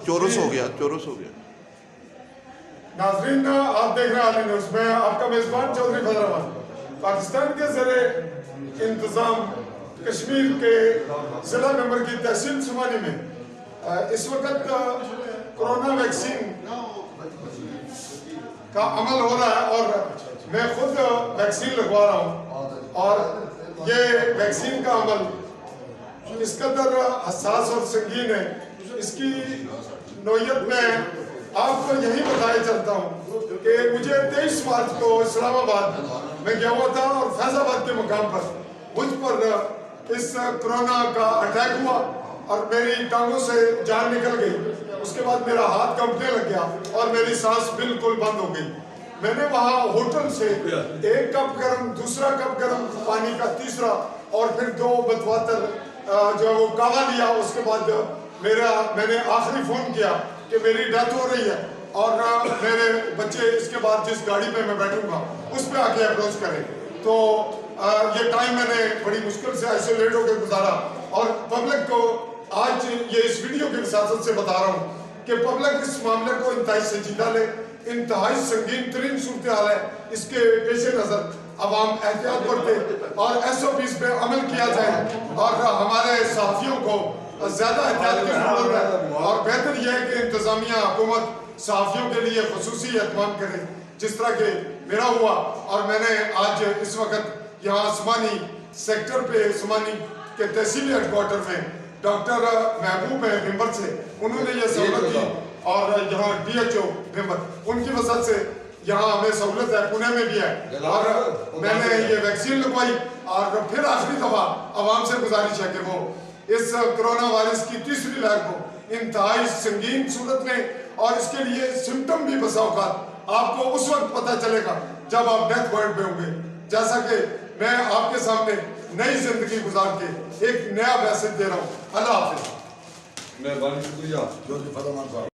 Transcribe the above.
चौरस हो गया, चौरस हो गया। नाजरीन, आप देख रहे हैं आली न्यूज़ में, आपका मेजबान चौधरी फैजलाबाद। पाकिस्तान के ज़रिए इंतज़ाम कश्मीर के ज़िला नंबर की तहसील सुमानी में इस वक्त कोरोना वैक्सीन का अमल हो रहा है और मैं खुद वैक्सीन लगवा रहा हूँ। और ये वैक्सीन का अमल इस कदर हसास और संगीन है, इसकी नोयत में आपको यही बताया चलता हूँ कि मुझे 23 मार्च को इस्लामाबाद में गया हुआ था और फैजाबाद के मुकाम पर मुझ पर इस कोरोना का अटैक हुआ और मेरी टांगों से जान निकल गई। उसके बाद मेरा हाथ कंपने लग गया और मेरी सांस बिल्कुल बंद हो गई। मैंने वहाँ होटल से एक कप गर्म, दूसरा कप गर्म पानी का, तीसरा और फिर 2 बतवातर जो वो कावा लिया। उसके बाद मैंने आखिरी फ़ोन किया कि मेरी डेथ हो रही है और मेरे बच्चे इसके बाद जिस गाड़ी पे मैं बैठूंगा उस पे आके अप्रोच करें। तो ये टाइम मैंने बड़ी मुश्किल से आइसोलेट होकर गुजारा और पब्लिक को आज ये इस वीडियो की विसासत से बता रहा हूँ कि पब्लिक इस मामले को इंतहाई संजीदा ले। इंतहाई संगीन तरीन सूरत हाल है, इसके पेश नज़र अवाम एहतियात बरते और SOPs पे अमल किया जाए और हमारे साथियों को ज़्यादा एहतियात की ज़रूरत है। और बेहतर यह है कि इंतज़ामिया हुकूमत सहाफ़ियों के लिए ख़ुसूसी एहतमाम करे जिस तरह के मेरा हुआ। और मैंने आज इस वक्त यहाँ सुमानी सेक्टर पे, सुमानी के तहसील हेडक्वार्टर में डॉक्टर महबूब है मेंबर से, उन्होंने ये सहूलत दी और यहाँ DHO मेंबर, उनकी वजह से यहाँ हमें सहूलत है, पुणे में भी है। और मैंने ये वैक्सीन लगवाई और फिर आखिरी दफ़ा आवाम से गुजारिश है कि वो इस कोरोना वायरस की तीसरी लहर को इंतहाई संगीन सूरत में, और इसके लिए सिम्टम भी बसा होगा आपको उस वक्त पता चलेगा जब आप डेथ बेड पे होंगे। जैसा कि मैं आपके सामने नई जिंदगी गुजार के एक नया मैसेज दे रहा हूँ। अल्लाह हाफिज। मेहरबानी, शुक्रिया।